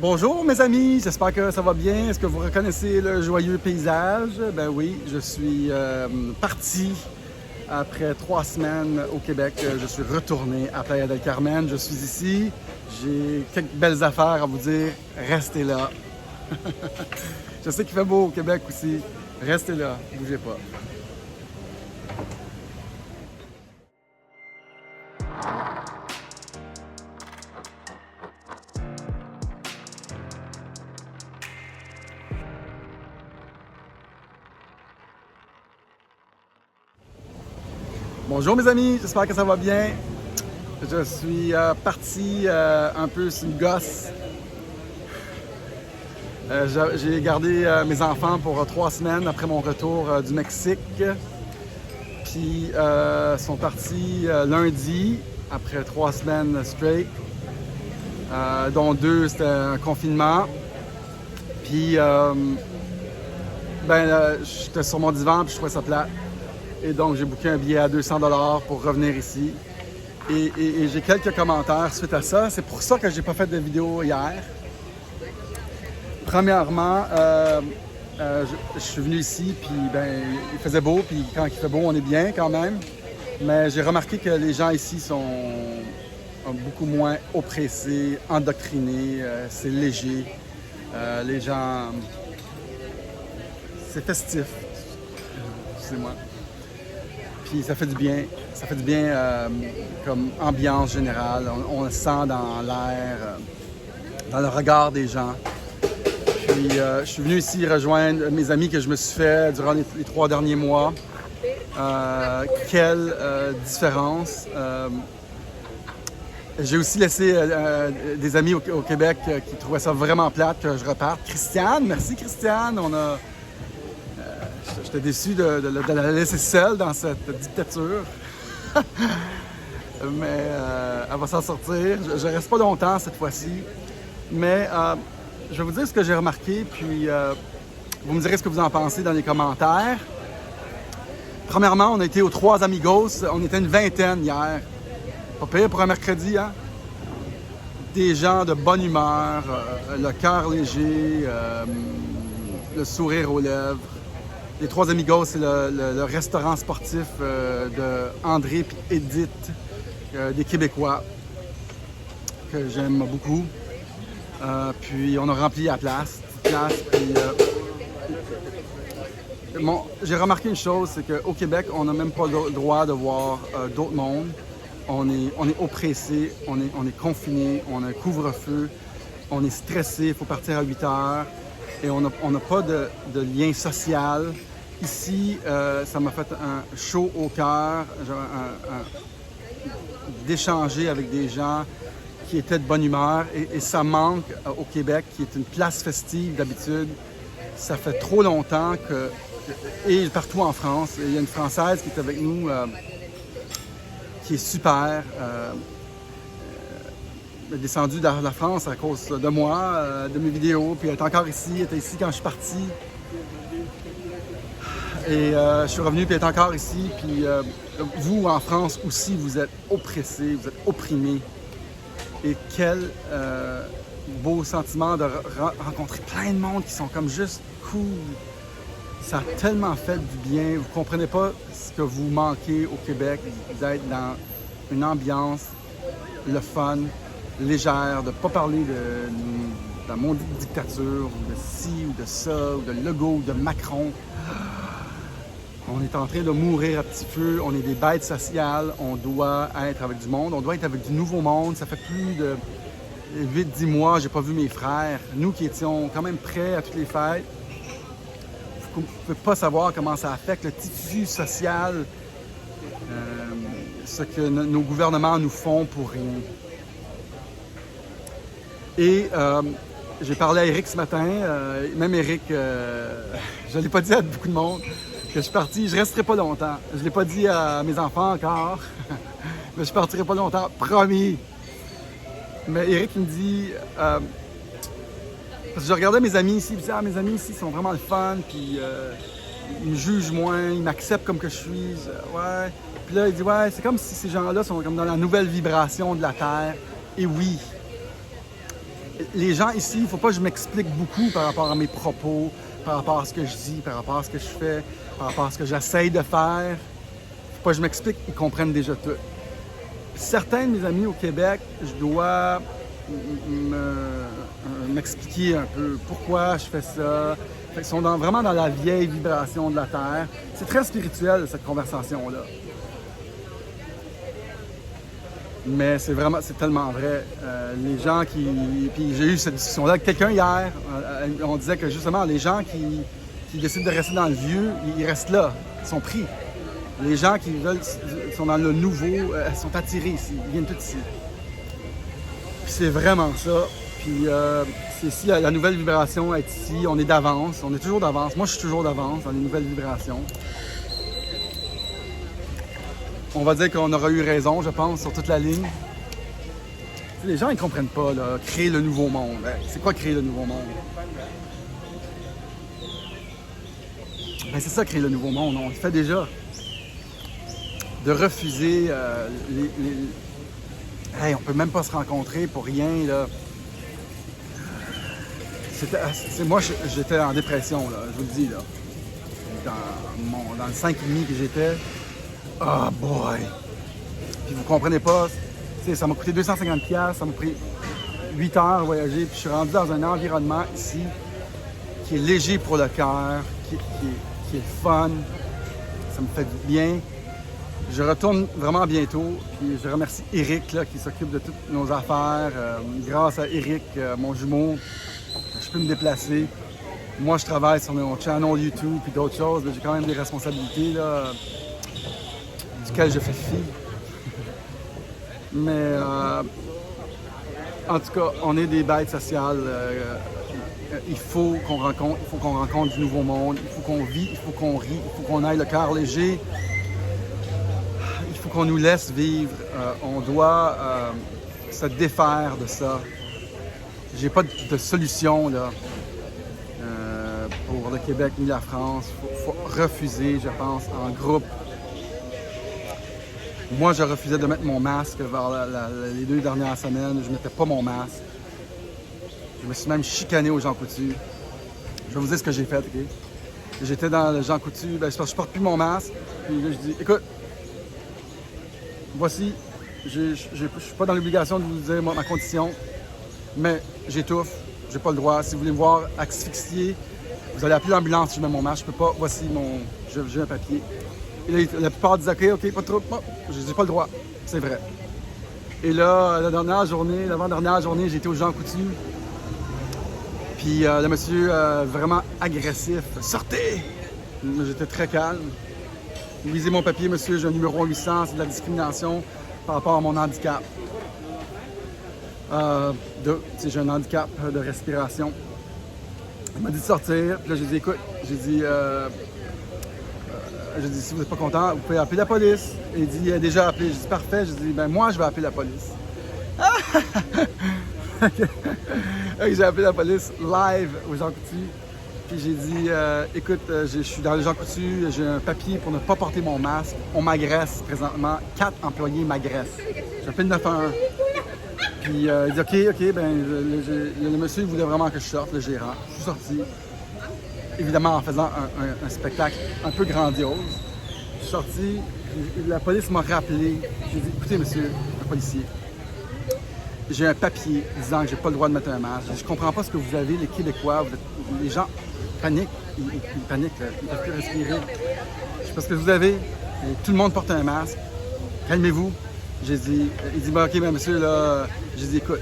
Bonjour mes amis, j'espère que ça va bien. Est-ce que vous reconnaissez le joyeux paysage? Ben oui, je suis parti après 3 semaines au Québec. Je suis retourné à Playa del Carmen. Je suis ici. J'ai quelques belles affaires à vous dire. Restez là. Je sais qu'il fait beau au Québec aussi. Restez là, bougez pas. Bonjour mes amis, j'espère que ça va bien. Je suis parti un peu sur une gosse. J'ai gardé mes enfants pour 3 semaines après mon retour du Mexique. Puis sont partis lundi après 3 semaines straight, dont 2 c'était un confinement. Puis j'étais sur mon divan puis je trouvais ça plate. Et donc, j'ai booké un billet à 200 $ pour revenir ici. Et j'ai quelques commentaires suite à ça. C'est pour ça que j'ai pas fait de vidéo hier. Premièrement, je suis venu ici, puis il faisait beau. Puis quand il fait beau, on est bien quand même. Mais j'ai remarqué que les gens ici sont beaucoup moins oppressés, endoctrinés. C'est léger. Les gens... C'est festif. Excusez-moi. Puis ça fait du bien comme ambiance générale. On le sent dans l'air, dans le regard des gens. Puis je suis venu ici rejoindre mes amis que je me suis fait durant les 3 derniers mois. Quelle différence! J'ai aussi laissé des amis au Québec qui trouvaient ça vraiment plate que je reparte. Christiane, merci Christiane! J'étais déçu de la laisser seule dans cette dictature. Mais elle va s'en sortir. Je reste pas longtemps cette fois-ci. Mais je vais vous dire ce que j'ai remarqué, puis vous me direz ce que vous en pensez dans les commentaires. Premièrement, on a été aux 3 Amigos. On était une vingtaine hier. Pas pire pour un mercredi, hein? Des gens de bonne humeur, le cœur léger, le sourire aux lèvres. Les 3 Amigos, c'est le restaurant sportif de André et Edith, des Québécois, que j'aime beaucoup. Puis on a rempli la place. J'ai remarqué une chose, c'est qu'au Québec, on n'a même pas le droit de voir d'autres mondes. On est oppressé, on est confiné, on a un couvre-feu, on est stressé, il faut partir à 8 heures. Et on n'a pas de lien social. Ici, ça m'a fait un chaud au cœur d'échanger avec des gens qui étaient de bonne humeur. Et ça manque au Québec, qui est une place festive d'habitude. Ça fait trop longtemps que... Et partout en France, il y a une Française qui est avec nous, qui est super. Elle est descendue de la France à cause de moi, de mes vidéos, puis elle est encore ici, elle était ici quand je suis parti. Et je suis revenu, puis elle est encore ici, puis vous, en France aussi, vous êtes oppressés, vous êtes opprimés. Et quel beau sentiment de rencontrer plein de monde qui sont comme juste cool. Ça a tellement fait du bien, vous comprenez pas ce que vous manquez au Québec, d'être dans une ambiance, le fun, légère, de ne pas parler de la maudite dictature, ou de ci, ou de ça, ou de Legault, ou de Macron. On est en train de mourir à petit feu, on est des bêtes sociales, on doit être avec du monde, on doit être avec du nouveau monde. Ça fait plus de 8-10 mois, j'ai pas vu mes frères. Nous qui étions quand même prêts à toutes les fêtes, vous ne pouvez pas savoir comment ça affecte le tissu social, ce que nos gouvernements nous font pour rien. Et j'ai parlé à Eric ce matin, même Eric, je ne l'ai pas dit à beaucoup de monde, que je suis parti, je ne resterai pas longtemps. Je ne l'ai pas dit à mes enfants encore, mais je ne partirai pas longtemps, promis. Mais Eric me dit, parce que je regardais mes amis ici, puis mes amis ici sont vraiment le fun, puis ils me jugent moins, ils m'acceptent comme que je suis. Ouais. Puis là, il dit, ouais, c'est comme si ces gens-là sont comme dans la nouvelle vibration de la Terre. Et oui, les gens ici, il ne faut pas que je m'explique beaucoup par rapport à mes propos, par rapport à ce que je dis, par rapport à ce que je fais, par rapport à ce que j'essaye de faire. Il ne faut pas que je m'explique, ils comprennent déjà tout. Certains de mes amis au Québec, je dois m'expliquer un peu pourquoi je fais ça. Ils sont vraiment dans la vieille vibration de la Terre. C'est très spirituel, cette conversation-là. Mais c'est tellement vrai. Les gens qui... Puis j'ai eu cette discussion-là avec quelqu'un hier. On disait que justement, les gens qui décident de rester dans le vieux, ils restent là. Ils sont pris. Les gens qui sont dans le nouveau, sont attirés ici. Ils viennent tous ici. Puis c'est vraiment ça. Puis c'est ici, la nouvelle vibration est ici. On est d'avance. On est toujours d'avance. Moi, je suis toujours d'avance dans les nouvelles vibrations. On va dire qu'on aura eu raison, je pense, sur toute la ligne. Les gens, ils ne comprennent pas, là, créer le nouveau monde. C'est quoi créer le nouveau monde? Ben, c'est ça, créer le nouveau monde. On le fait déjà. De refuser Hey, on peut même pas se rencontrer pour rien, là. Moi, j'étais en dépression, là, je vous le dis, là. Dans le 5,5 que j'étais. Ah, boy! Puis vous comprenez pas, ça m'a coûté 250$, ça m'a pris 8 heures à voyager, puis je suis rendu dans un environnement ici qui est léger pour le cœur, qui est fun, ça me fait du bien. Je retourne vraiment bientôt, puis je remercie Eric là, qui s'occupe de toutes nos affaires. Grâce à Eric, mon jumeau, je peux me déplacer. Moi, je travaille sur mon channel YouTube puis d'autres choses. J'ai quand même des responsabilités là, duquel je fais fi. Mais en tout cas, on est des bêtes sociales. Il faut qu'on rencontre du nouveau monde. Il faut qu'on vit, il faut qu'on rit, il faut qu'on aille le cœur léger. Il faut qu'on nous laisse vivre. On doit se défaire de ça. J'ai pas de solution là, pour le Québec ni la France. Il faut refuser, je pense, en groupe. Moi, je refusais de mettre mon masque vers les 2 dernières semaines. Je ne mettais pas mon masque. Je me suis même chicané au Jean Coutu. Je vais vous dire ce que j'ai fait, OK? J'étais dans le Jean Coutu, je porte plus mon masque. Puis là, je dis, écoute, voici, je ne suis pas dans l'obligation de vous dire ma condition, mais j'étouffe, j'ai pas le droit. Si vous voulez me voir asphyxier, vous allez appeler l'ambulance si je mets mon masque. Je peux pas, voici j'ai un papier. Et là, la plupart disent OK, pas trop. Je n'ai pas le droit. C'est vrai. Et là, l'avant-dernière journée, j'étais au Jean Coutu. Puis le monsieur, vraiment agressif, sortez! J'étais très calme. Lisez mon papier, monsieur, j'ai un numéro 800, c'est de la discrimination par rapport à mon handicap. J'ai un handicap de respiration. Il m'a dit de sortir. Puis là, j'ai dit, écoute, j'ai dit, si vous n'êtes pas content, vous pouvez appeler la police. Et il dit, il a déjà appelé. J'ai dit, parfait. J'ai dit, ben moi, je vais appeler la police. J'ai appelé la police live au Jean Coutu. Puis j'ai dit, écoute, je suis dans le Jean Coutu, j'ai un papier pour ne pas porter mon masque. On m'agresse présentement. 4 employés m'agressent. J'appelle 911. Puis il dit, OK, ben le monsieur il voulait vraiment que je sorte, le gérant. Je suis sorti. Évidemment en faisant un spectacle un peu grandiose. Je suis sorti, la police m'a rappelé. J'ai dit, écoutez, monsieur le policier, j'ai un papier disant que j'ai pas le droit de mettre un masque. Je comprends pas ce que vous avez, les Québécois. Les gens paniquent, ils paniquent, là. Ils ne peuvent plus respirer. Je sais pas ce que vous avez. Tout le monde porte un masque. Calmez-vous. J'ai dit, il dit, ben, OK, ben, monsieur, là, j'ai dit, écoute,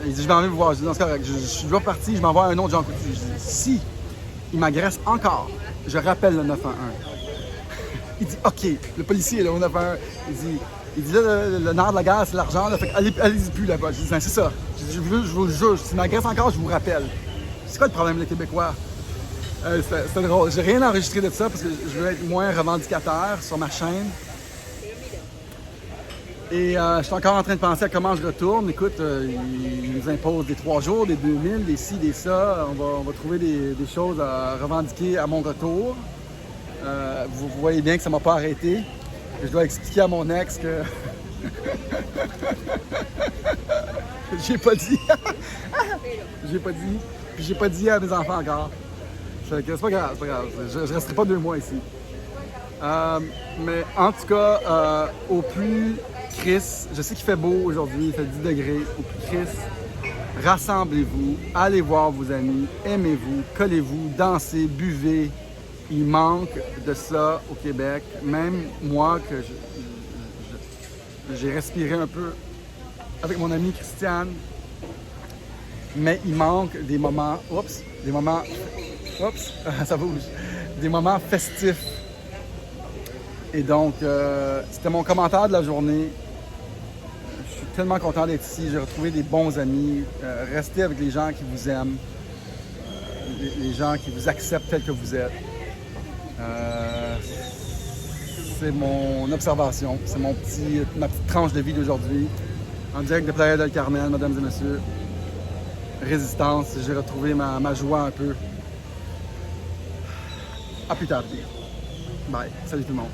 il dit, je vais envie vous voir. Je dis, non, c'est correct. Je suis déjà parti, je m'envoie un autre Jean Coutu. Je dis, si il m'agresse encore, je rappelle le 911. Il dit, OK, le policier est là au 911. Il dit là, le nerf de la guerre, c'est l'argent, là, fait allez-y plus là-bas. Je dis, c'est ça. Je vous le jure, s'il m'agresse encore, je vous rappelle. C'est quoi le problème, les Québécois? C'était drôle. J'ai rien enregistré de ça parce que je veux être moins revendicateur sur ma chaîne. Et je suis encore en train de penser à comment je retourne. Écoute, ils nous imposent des 3 jours, des 2000, des ci, des ça. On va trouver des choses à revendiquer à mon retour. Vous voyez bien que ça ne m'a pas arrêté. Je dois expliquer à mon ex que J'ai pas dit. J'ai pas dit. Puis j'ai pas dit à mes enfants encore. Fait que c'est pas grave, c'est pas grave. Je resterai pas 2 mois ici. Mais en tout cas, au plus Chris, je sais qu'il fait beau aujourd'hui, il fait 10 degrés. Au plus Chris, rassemblez-vous, allez voir vos amis, aimez-vous, collez-vous, dansez, buvez. Il manque de ça au Québec. Même moi, que j'ai respiré un peu avec mon amie Christiane. Mais il manque des moments, ça bouge, des moments festifs. Et donc, c'était mon commentaire de la journée. Je suis tellement content d'être ici. J'ai retrouvé des bons amis. Restez avec les gens qui vous aiment, les gens qui vous acceptent tel que vous êtes. C'est mon observation, c'est ma petite tranche de vie d'aujourd'hui. En direct de Playa del Carmen, mesdames et messieurs. Résistance, j'ai retrouvé ma joie un peu. À plus tard. Bye. Salut tout le monde.